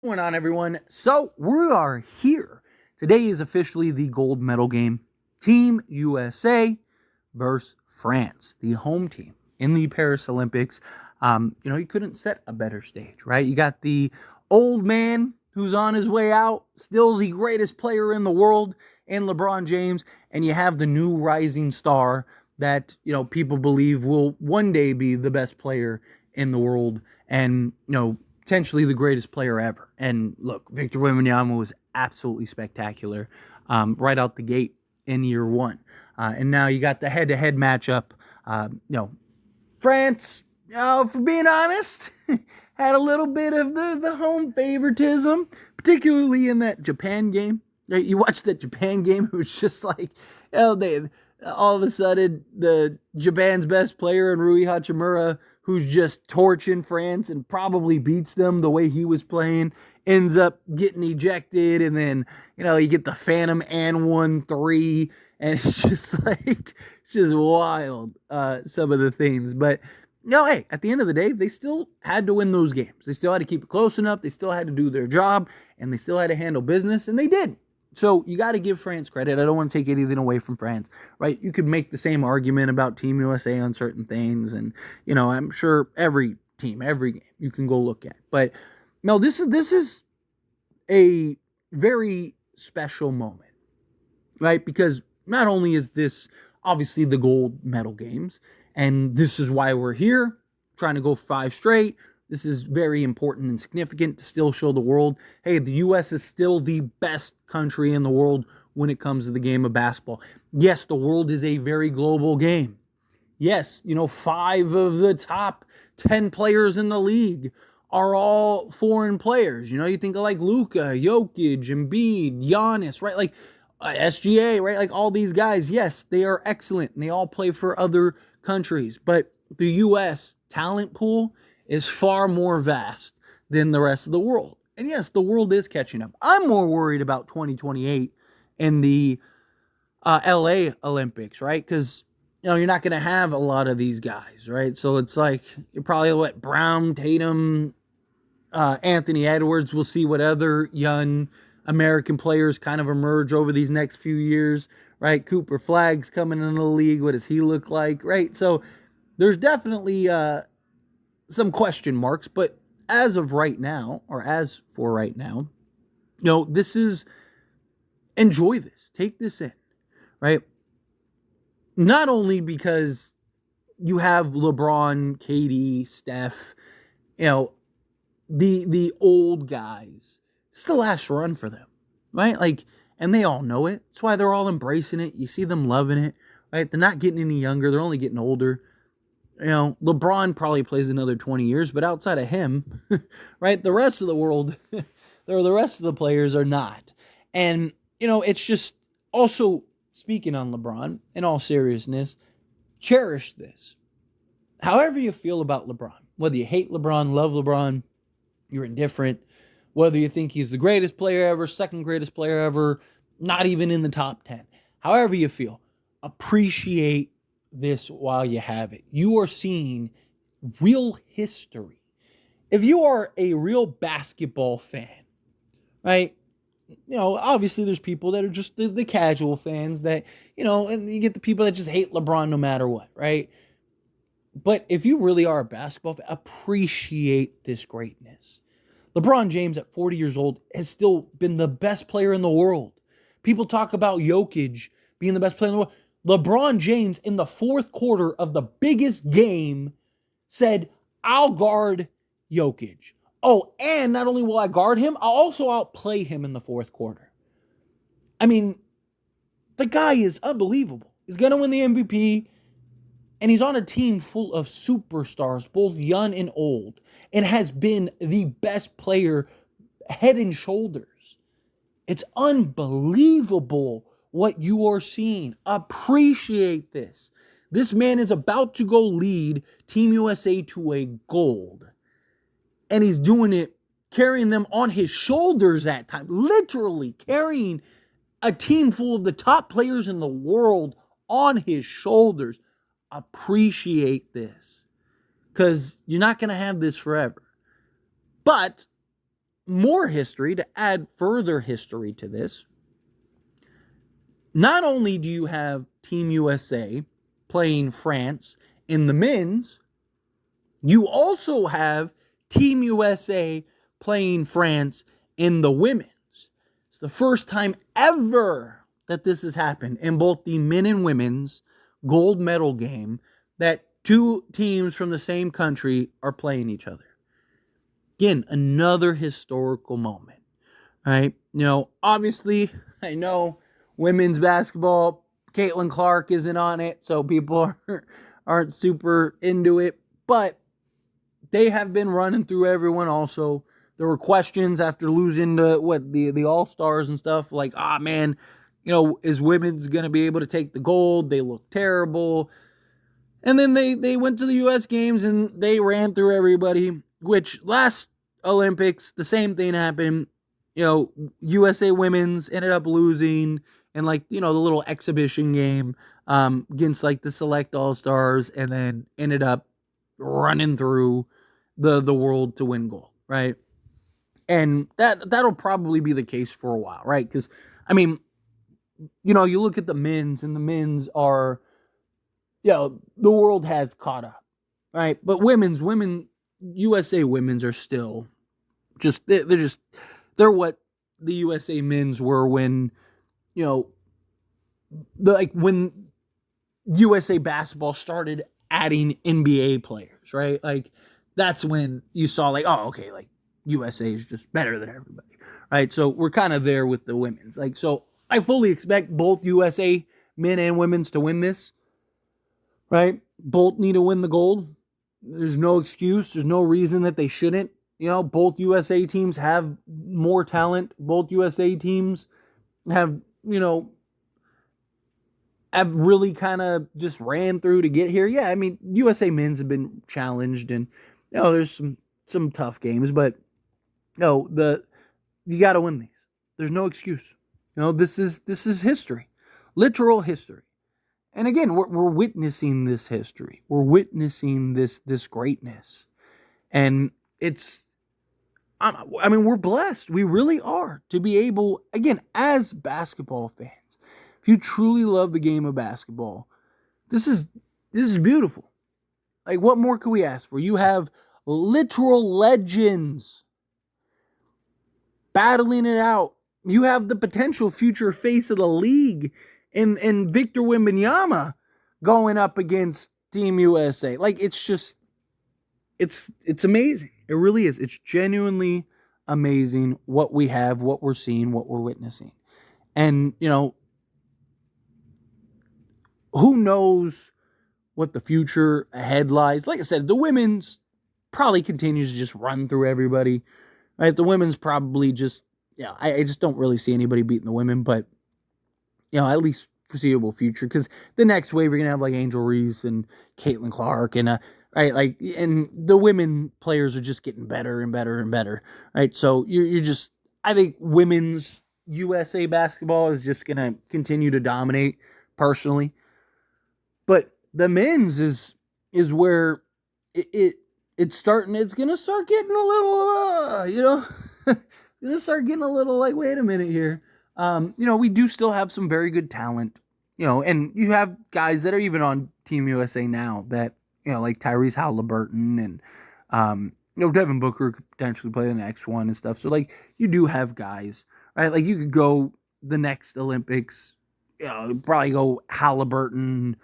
What's going on, everyone? So we are here. Today is officially the gold medal game. Team USA versus France, the home team in the Paris Olympics. You couldn't set a better stage, right? You got the old man who's on his way out, still the greatest player in the world, in LeBron James, and you have the new rising star that people believe will one day be the best player in the world, and potentially the greatest player ever. And look, Victor Wembanyama was absolutely spectacular right out the gate in year one. And now you got the head-to-head matchup. France, for being honest, had a little bit of the home favoritism, particularly in that Japan game. Right? You watched that Japan game, it was just like, they all of a sudden the Japan's best player in Rui Hachimura, who's just torching France and probably beats them the way he was playing, ends up getting ejected, and then you get the Phantom and 1-3, and it's just like it's just wild, some of the things. But no, hey, at the end of the day, they still had to win those games. They still had to keep it close enough. They still had to do their job, and they still had to handle business, and they did. So you got to give France credit. I don't want to take anything away from France, right? You could make the same argument about Team USA on certain things, and I'm sure every team, every game you can go look at. But no, this is a very special moment, right? Because not only is this obviously the gold medal games, and this is why we're here, trying to go 5 straight. This is very important and significant to still show the world, hey, the U.S. is still the best country in the world when it comes to the game of basketball. Yes, the world is a very global game. Yes, 5 of the top 10 players in the league are all foreign players. You think of like Luka, Jokic, Embiid, Giannis, right? Like SGA, right? Like all these guys, yes, they are excellent and they all play for other countries. But the U.S. talent pool is far more vast than the rest of the world. And yes, the world is catching up. I'm more worried about 2028 and the LA Olympics, right? Because you're not going to have a lot of these guys, right? So it's like you're probably Brown, Tatum, Anthony Edwards. We'll see what other young American players kind of emerge over these next few years, right? Cooper Flagg's coming into the league. What does he look like, right? So there's definitely some question marks, but as of right now, or as for right now, this is, enjoy this, take this in, right? Not only because you have LeBron, KD, Steph, the old guys, it's the last run for them, right? Like, and they all know it. That's why they're all embracing it. You see them loving it, right? They're not getting any younger. They're only getting older. LeBron probably plays another 20 years, but outside of him, right, the rest of the world, the rest of the players are not. And, it's just also, speaking on LeBron, in all seriousness, cherish this. However you feel about LeBron, whether you hate LeBron, love LeBron, you're indifferent, whether you think he's the greatest player ever, second greatest player ever, not even in the top 10, however you feel, appreciate this while you have it. You are seeing real history. If you are a real basketball fan, right? Obviously there's people that are just the casual fans that, and you get the people that just hate LeBron no matter what, right? But if you really are a basketball fan, appreciate this greatness. LeBron James at 40 years old has still been the best player in the world. People talk about Jokic being the best player in the world. LeBron James in the fourth quarter of the biggest game said, I'll guard Jokic. Oh, and not only will I guard him, I'll also outplay him in the fourth quarter. I mean, the guy is unbelievable. He's going to win the MVP, and he's on a team full of superstars, both young and old, and has been the best player head and shoulders. It's unbelievable what you are seeing. Appreciate this. This man is about to go lead Team USA to a gold. And he's doing it, carrying them on his shoulders at times. Literally carrying a team full of the top players in the world on his shoulders. Appreciate this. Because you're not going to have this forever. But more history, to add further history to this, not only do you have Team USA playing France in the men's, you also have Team USA playing France in the women's. It's the first time ever that this has happened in both the men and women's gold medal game that two teams from the same country are playing each other. Again, another historical moment, right? Obviously, I know women's basketball, Caitlin Clark isn't on it, so people aren't super into it, but they have been running through everyone also. There were questions after losing the All-Stars and stuff, like, man, is women's going to be able to take the gold? They look terrible. And then they went to the U.S. Games and they ran through everybody, which last Olympics, the same thing happened. USA women's ended up losing in the little exhibition game against the select All-Stars, and then ended up running through the world to win gold, right? And that'll probably be the case for a while, right? Because, you look at the men's, and the men's are, the world has caught up, right? But USA women's are still just, they're what the USA men's were when, when USA basketball started adding NBA players, right? That's when you saw USA is just better than everybody, right? So we're kind of there with the women's. So I fully expect both USA men and women's to win this, right? Both need to win the gold. There's no excuse. There's no reason that they shouldn't. Both USA teams have more talent. Both USA teams have really kind of just ran through to get here. Yeah, USA men's have been challenged, and there's some tough games, but you got to win these. There's no excuse. This is history, literal history. And again, we're witnessing this history. We're witnessing this greatness, and we're blessed. We really are to be able, again, as basketball fans. If you truly love the game of basketball, this is beautiful. What more could we ask for? You have literal legends battling it out. You have the potential future face of the league in Victor Wembanyama going up against Team USA. It's amazing. It really is. It's genuinely amazing what we have, what we're seeing, what we're witnessing. And, who knows what the future ahead lies. Like I said, the women's probably continues to just run through everybody, right? The women's probably just, I just don't really see anybody beating the women, but, at least foreseeable future, because the next wave, you're going to have Angel Reese and Caitlin Clark, and, right, and the women players are just getting better and better and better, right? So you're just, I think women's USA basketball is just going to continue to dominate personally. But the men's is where it's going to start getting a little, going to start getting a little wait a minute here. We do still have some very good talent, and you have guys that are even on Team USA now that, like Tyrese Halliburton and, Devin Booker could potentially play the next one and stuff. So, you do have guys, right? You could go the next Olympics, probably go Halliburton,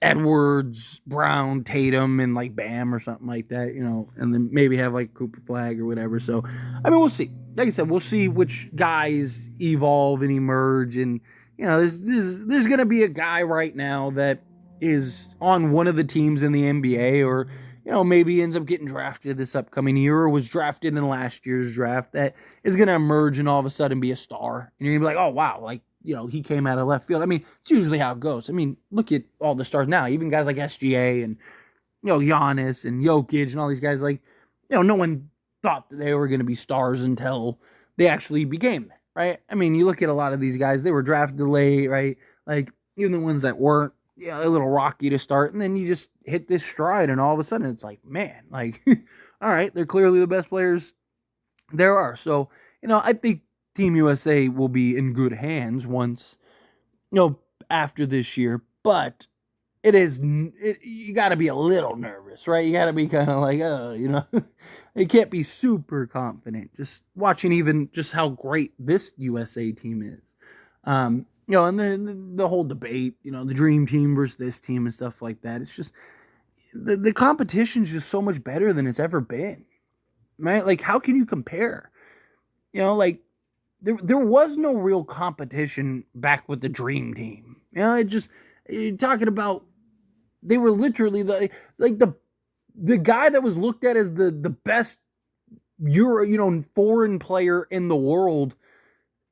Edwards, Brown, Tatum, and Bam or something like that, and then maybe have Cooper Flag or whatever. So, we'll see. Like I said, we'll see which guys evolve and emerge, and there's going to be a guy right now that is on one of the teams in the NBA, or maybe ends up getting drafted this upcoming year, or was drafted in last year's draft, that is going to emerge and all of a sudden be a star, and you're going to be oh wow, he came out of left field. It's usually how it goes. Look at all the stars now, even guys like SGA and, Giannis and Jokic and all these guys, no one thought that they were going to be stars until they actually became that, right? You look at a lot of these guys, they were drafted late, right? Even the ones that weren't, a little rocky to start, and then you just hit this stride, and all of a sudden it's man, all right, they're clearly the best players There are. So, I think Team USA will be in good hands once, after this year. But you got to be a little nervous, right? You got to be kind of like, you can't be super confident. Just watching even just how great this USA team is. And the whole debate, the dream team versus this team and stuff like that. It's just the competition's just so much better than it's ever been, right? Like, how can you compare? Like there was no real competition back with the dream team. You're talking about, they were literally the guy that was looked at as the best foreign player in the world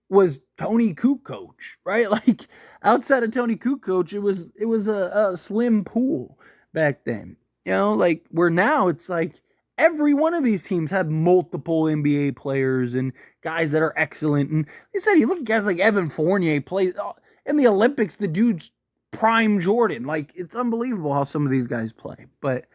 was Tony Kukoc, right? Like, outside of Tony Kukoc, it was a slim pool back then. Like, where now it's like every one of these teams have multiple NBA players and guys that are excellent. And they said, you look at guys like Evan Fournier play in the Olympics, the dude's prime Jordan. Like, it's unbelievable how some of these guys play. But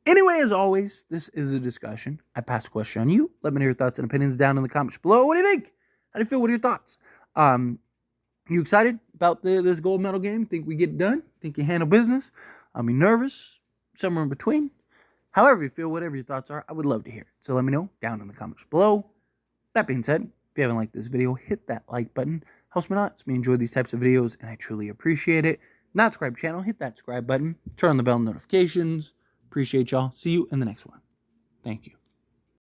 anyway, as always, this is a discussion. I pass the question on you. Let me know your thoughts and opinions down in the comments below. What do you think? How do you feel? What are your thoughts? You excited about this gold medal game? Think we get it done? Think you handle business? I mean, nervous? Somewhere in between? However you feel, whatever your thoughts are, I would love to hear it. So let me know down in the comments below. That being said, if you haven't liked this video, hit that like button. Helps me out. It's me enjoy these types of videos, and I truly appreciate it. Not subscribe channel, hit that subscribe button. Turn on the bell notifications. Appreciate y'all. See you in the next one. Thank you.